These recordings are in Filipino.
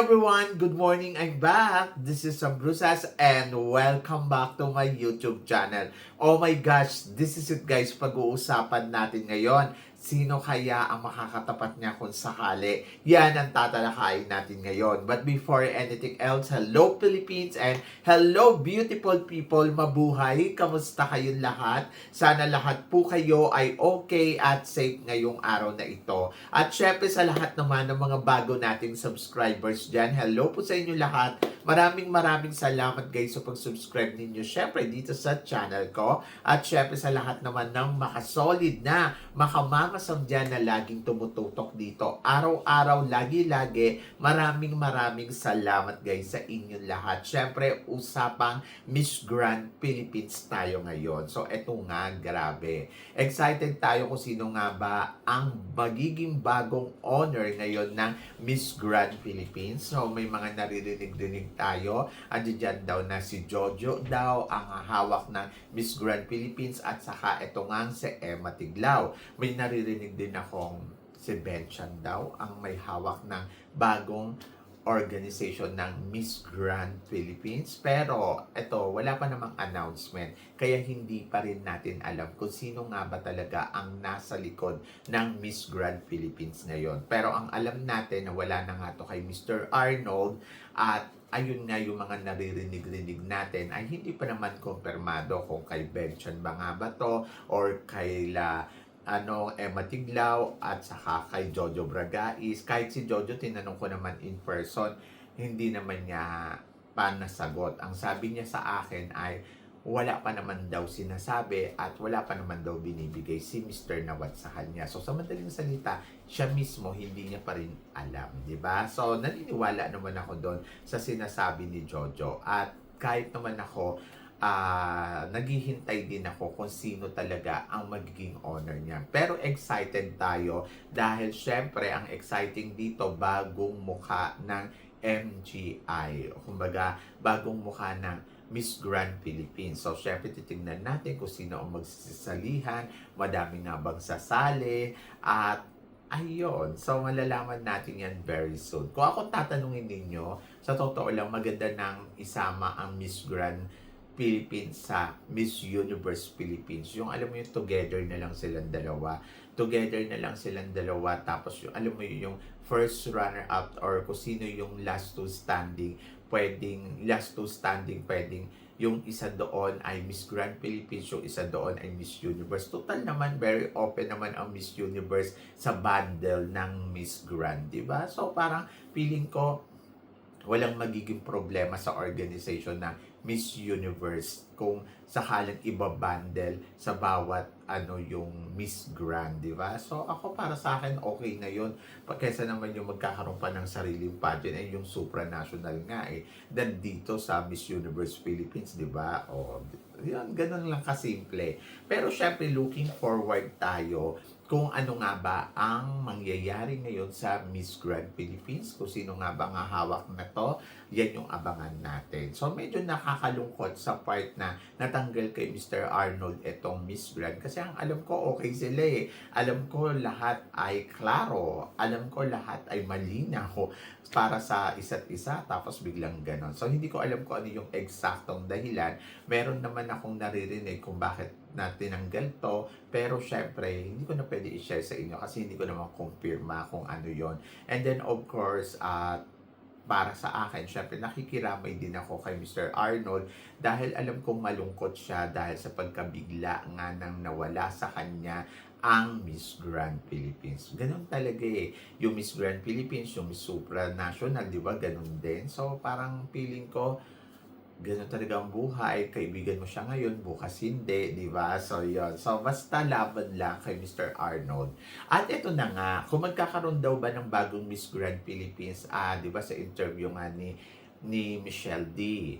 everyone! Good morning! I'm back! This is Sam Brusas and welcome back to my YouTube channel. Oh my gosh! This is it guys, pag-uusapan natin ngayon. Sino kaya ang makakatapat niya kung sakali? Yan ang tatalakayin natin ngayon. But before anything else, hello Philippines and hello beautiful people! Mabuhay! Kamusta kayong lahat? Sana lahat po kayo ay okay at safe ngayong araw na ito. At syempre sa lahat naman ng mga bago nating subscribers dyan, hello po sa inyo lahat. Maraming salamat guys sa pag-subscribe ninyo syempre dito sa channel ko. At syempre sa lahat naman ng makasolid na, makamamasam dyan na laging tumututok dito. Araw-araw, lagi-lagi, maraming salamat guys sa inyong lahat. Syempre, usapang Miss Grand Philippines tayo ngayon. So, eto nga, grabe. Excited tayo kung sino nga ba ang magiging bagong honor ngayon ng Miss Grand Philippines. So, may mga naririnig-rinig tayo. Andiyan daw na si Jojo daw ang hawak ng Miss Grand Philippines at saka ito nga si Emma Tiglao. May naririnig din akong si Benchan daw ang may hawak ng bagong organization ng Miss Grand Philippines. Pero ito, wala pa namang announcement. Kaya hindi pa rin natin alam kung sino nga ba talaga ang nasa likod ng Miss Grand Philippines ngayon. Pero ang alam natin na wala na nga to kay Mr. Arnold at ayun nga yung mga naririnig-rinig natin ay hindi pa naman kumpirmado kung kay Benchan ba nga ba to or kay Emma Tiglao at saka kay Jojo Bragais. Kahit si Jojo, tinanong ko naman in person, hindi naman niya pa nasagot. Ang sabi niya sa akin ay wala pa naman daw sinasabi at wala pa naman daw binibigay si Mr. Nawat sa kanya. So, sa madaling salita, siya mismo hindi niya pa rin alam, di ba? So, naniniwala naman ako doon sa sinasabi ni Jojo. At kahit naman ako, naghihintay din ako kung sino talaga ang magiging honor niya. Pero excited tayo dahil syempre ang exciting dito, bagong mukha ng MGI. Kumbaga, bagong mukha ng Miss Grand Philippines. So, syempre, titignan natin kung sino ang magsisalihan, madami na bang sasali, at ayun. So, malalaman natin yan very soon. Kung ako tatanungin ninyo, sa totoo lang, maganda nang isama ang Miss Grand Philippines sa Miss Universe Philippines. Yung alam mo yung together na lang silang dalawa. Together na lang silang dalawa. Tapos yung alam mo yung first runner-up or kung sino yung last two standing, pwedeng yung isa doon ay Miss Grand Philippines, yung isa doon ay Miss Universe. Total naman, very open naman ang Miss Universe sa bundle ng Miss Grand, di ba? So parang feeling ko, walang magiging problema sa organization ng Miss Universe kung sakaling iba-bundle sa bawat yung Miss Grand, di ba? So ako para sa akin okay na yun. Kaysa naman yung magkakaroon pa ng sariling pageant ay yung supranational nga than dito sa Miss Universe Philippines, di ba? O yan, ganun lang kasimple. Pero syempre looking forward tayo kung ano nga ba ang mangyayari ngayon sa Miss Grand Philippines, kung sino nga ba nga hawak na to, yan yung abangan natin. So medyo nakakalungkot sa part na natanggal kay Mr. Arnold itong Miss Grand kasi ang alam ko okay sila Alam ko lahat ay klaro, alam ko lahat ay malinaw para sa isa't isa tapos biglang ganon. So hindi ko alam kung ano yung eksaktong dahilan. Meron naman akong naririnig kung bakit na tinanggal to, pero syempre hindi ko na pwede i-share sa inyo kasi hindi ko naman kumpirma kung ano yon. And then of course para sa akin, syempre nakikiramay din ako kay Mr. Arnold dahil alam kong malungkot siya dahil sa pagkabigla nga nang nawala sa kanya ang Miss Grand Philippines. Ganun talaga yung Miss Grand Philippines, yung Miss Supranational, di ba? Ganun din. So parang feeling ko ganun talaga ang buhay, kaibigan mo siya ngayon, bukas hindi, di ba? So, yun. So, basta laban lang kay Mr. Arnold. At ito na nga, kung magkakaroon daw ba ng bagong Miss Grand Philippines, di ba sa interview nga ni Michelle D,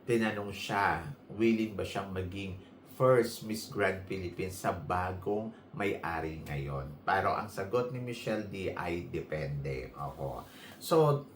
tinanong siya, willing ba siyang maging first Miss Grand Philippines sa bagong may-ari ngayon? Pero ang sagot ni Michelle D ay depende. Ako. So,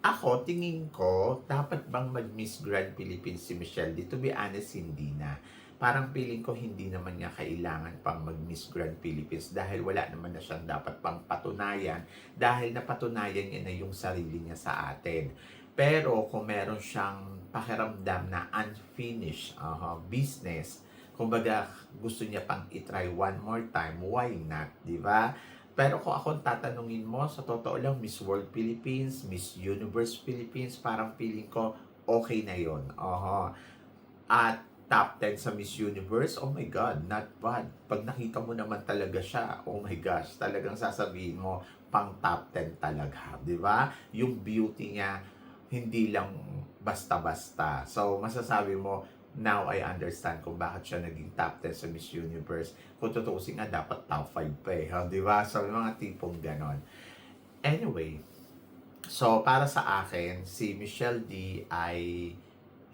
ako, tingin ko, dapat bang mag-Miss Grand Philippines si Michelle D? To be honest, hindi na. parang feeling ko hindi naman niya kailangan pang mag-Miss Grand Philippines dahil wala naman na siyang dapat pang patunayan dahil napatunayan niya na yung sarili niya sa atin. Pero kung meron siyang pakiramdam na unfinished business, kumbaga gusto niya pang itry one more time, why not, di ba? Pero kung ako tatanungin mo, sa totoo lang, Miss World Philippines, Miss Universe Philippines, parang feeling ko okay na yon. At top 10 sa Miss Universe, oh my God, not bad. Pag nakita mo naman talaga siya, oh my gosh, talagang sasabihin mo, pang top 10 talaga, di ba? Yung beauty niya, hindi lang basta-basta. So, masasabi mo, now I understand kung bakit siya naging top 10 sa Miss Universe. Kung tutuusin nga, dapat top 5 pa eh. Di ba? So, mga tipong ganon. Anyway, so para sa akin, si Michelle D ay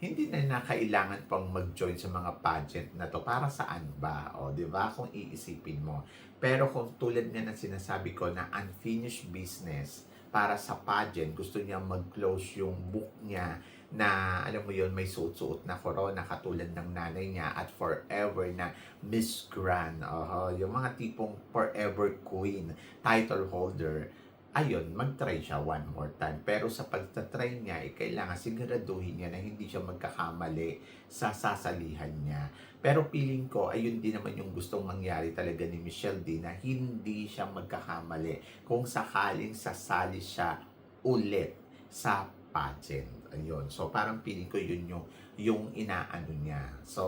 hindi na kailangan pang mag-join sa mga pageant na to. Para saan ba? O, di ba? Kung iisipin mo. Pero kung tulad nga ng sinasabi ko na unfinished business, para sa pageant, gusto niya mag-close yung book niya na, alam mo yon, may suot-suot na corona katulad ng nanay niya at forever na Miss Grand. Yung mga tipong forever queen, title holder. Ayun, mag-try siya one more time. Pero sa pagtatry niya, kailangan siguraduhin niya na hindi siya magkakamali sa sasalihan niya. Pero feeling ko, ayun din naman yung gustong mangyari talaga ni Michelle D na hindi siya magkakamali kung sakaling sasali siya ulit sa pageant. Ayun. So, parang feeling ko yun yung inaano niya. So,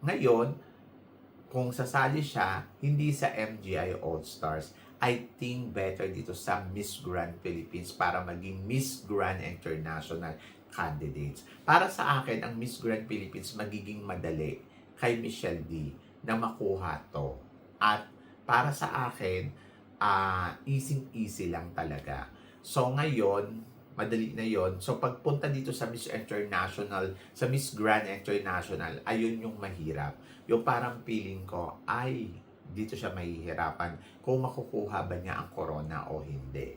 ngayon, kung sasali siya, hindi sa MGI All-Stars, I think better dito sa Miss Grand Philippines para maging Miss Grand International candidates. Para sa akin, ang Miss Grand Philippines magiging madali kay Michelle D na makuha to. At para sa akin, easy-easy lang talaga. So ngayon, madali na yon. So pagpunta dito sa Miss International, sa Miss Grand International, ayun yung mahirap. Yung parang feeling ko, ay, dito siya mahihirapan kung makukuha ba niya ang corona o hindi.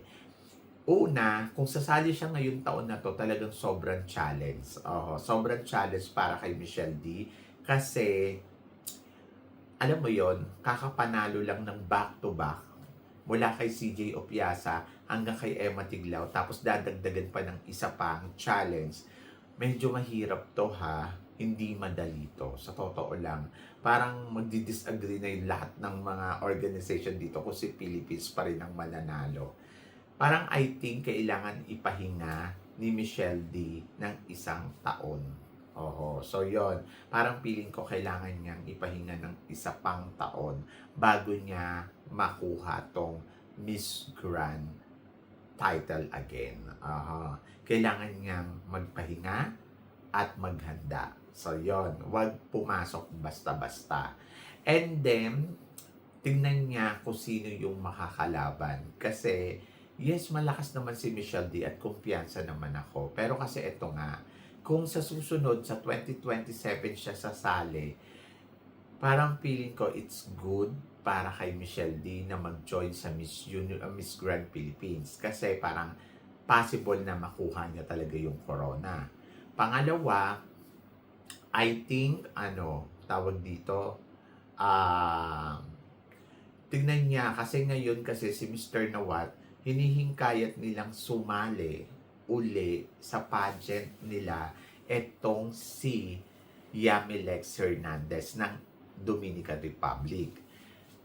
Una, kung sasali siya ngayong taon na to, talagang sobrang challenge. Sobrang challenge para kay Michelle D. Kasi, alam mo yon, kakapanalo lang ng back-to-back mula kay CJ Opiasa hanggang kay Emma Tiglao. Tapos dadagdagan pa ng isa pang challenge. Medyo mahirap to ha. Hindi madali to. Sa totoo lang. Parang magdi-disagree na yung lahat ng mga organization dito kung si Philippines pa rin ang mananalo. Parang I think kailangan ipahinga ni Michelle D ng isang taon. So yon. Parang feeling ko kailangan niyang ipahinga ng isa pang taon bago niya makuha tong Miss Grand title again. Kailangan niyang magpahinga at maghanda. So, yon. Huwag pumasok basta-basta. And then, tingnan niya kung sino yung makakalaban. Kasi, yes, malakas naman si Michelle D at kumpiyansa naman ako. Pero kasi ito nga, kung sa susunod, sa 2027 siya sasali, parang feeling ko it's good para kay Michelle D na mag-join sa Miss Grand Philippines. Kasi parang possible na makuha niya talaga yung corona. Pangalawa, I think, tawag dito, tignan niya, kasi ngayon kasi si Mr. Nawat, hinihingkayat nilang sumali uli sa pageant nila etong si Yamilex Hernandez ng Dominican Republic.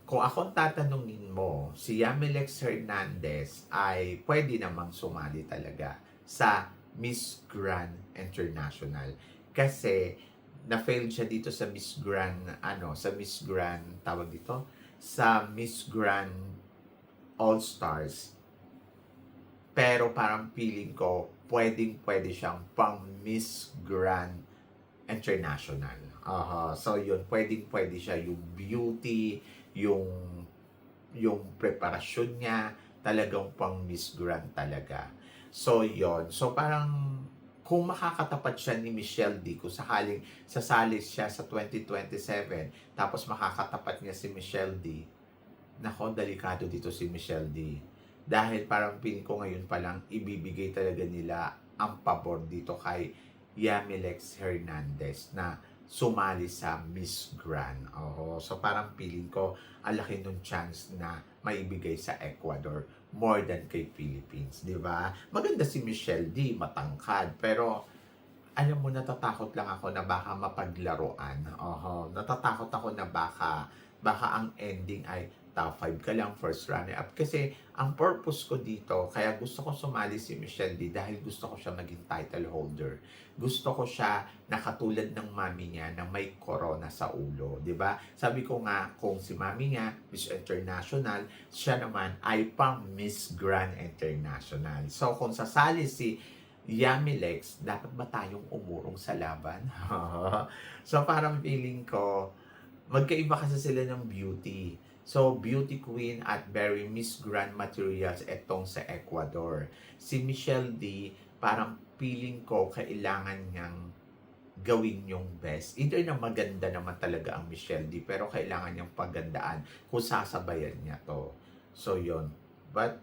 Kung akong tatanungin mo, si Yamilex Hernandez ay pwede namang sumali talaga sa Miss Grand International. Kasi na-fail siya dito sa Miss Grand, sa Miss Grand, tawag dito, sa Miss Grand All-Stars. Pero parang feeling ko, pwede siyang pang Miss Grand International. So yun, pwede siya, yung beauty, yung preparasyon niya, talagang pang Miss Grand talaga. So yun, so parang kung makakatapat siya ni Michelle D, kung sakaling sasali siya sa 2027, tapos makakatapat niya si Michelle D, nako, delikado dito si Michelle D. Dahil parang feeling ko ngayon pa lang, ibibigay talaga nila ang pabor dito kay Yamilex Hernandez na sumali sa Miss Grand. Oo. So parang feeling ko, ang laki nung chance na maibigay sa Ecuador more than kay Philippines, di ba? Maganda si Michelle D, matangkad, pero alam mo, natatakot lang ako na baka mapaglaruan. Oho, natatakot ako na baka ang ending ay top 5 ka lang, first runner-up. Kasi ang purpose ko dito, kaya gusto ko sumali si Michelle D dahil gusto ko siya maging title holder. Gusto ko siya na katulad ng mami niya na may corona sa ulo, 'di ba? Sabi ko nga, kung si mami niya, Miss International, siya naman ay pang Miss Grand International. So kung sasali si Yamilex, dapat ba tayong umurong sa laban? So parang feeling ko, magkaiba kasi sila ng beauty. So, beauty queen at very Miss Grand materials etong sa Ecuador. Si Michelle D, parang feeling ko kailangan niyang gawin yung best. Either na maganda naman talaga ang Michelle D, pero kailangan niyang pagandaan kung sasabayan niya to. So, yon. But,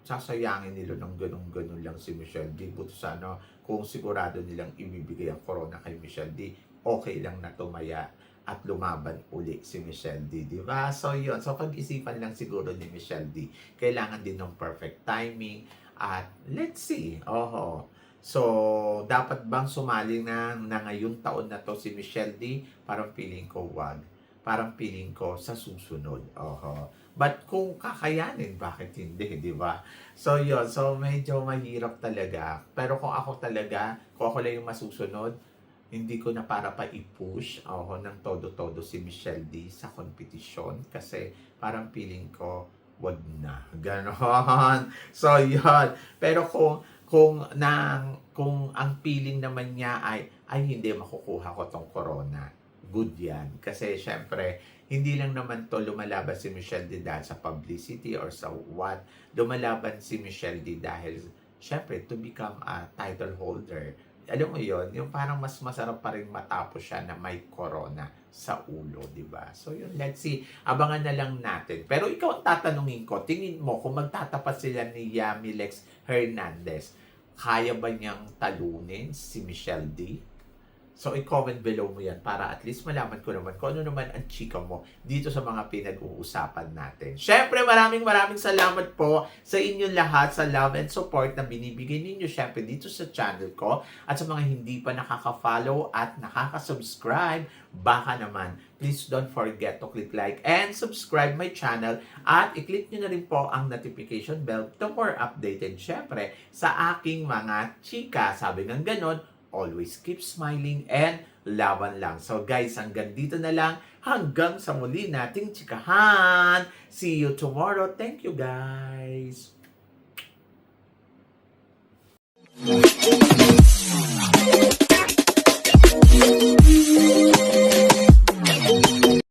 sasayangin nila ng ganun-ganun lang si Michelle D. Buto sana kung sigurado nilang ibibigay ang corona kay Michelle D, okay lang na tumaya at lumaban uli si Michelle D, di ba? So, yun. So, pag-isipan lang siguro ni Michelle D. Kailangan din ng perfect timing at let's see. Oho. So, dapat bang sumali na ngayong taon na to si Michelle D? Parang feeling ko wag. Parang feeling ko sa susunod. Oho. But kung kakayanin, bakit hindi, di ba? So, yun. So, medyo mahirap talaga. Pero kung ako lang yung masusunod, hindi ko na para pa i-push ng todo-todo si Michelle D sa kompetisyon kasi parang feeling ko wag na. Ganon. So, yun. Pero kung ang feeling naman niya ay hindi makukuha ko tong corona, good yan. Kasi syempre, hindi lang naman to lumalaban si Michelle D dahil sa publicity or sa what. Lumalaban si Michelle D dahil syempre to become a title holder. Alam mo yon, yung parang mas masarap pa rin matapos siya na may corona sa ulo, di ba? So yun, let's see. Abangan na lang natin. Pero ikaw ang tatanungin ko, tingin mo kung magtatapat sila ni Yamilex Hernandez, kaya ba niyang talunin si Michelle D? So, i-comment below mo yan para at least malaman ko naman kung ano naman ang chika mo dito sa mga pinag-uusapan natin. Syempre, maraming salamat po sa inyong lahat sa love and support na binibigay ninyo syempre dito sa channel ko at sa mga hindi pa nakaka-follow at nakaka-subscribe. Baka naman, please don't forget to click like and subscribe my channel at i-click nyo na rin po ang notification bell to more updated syempre sa aking mga chika. Sabi ng ganon, always keep smiling and laban lang. So guys, hanggang dito na lang. Hanggang sa muli nating chikahan. See you tomorrow. Thank you guys.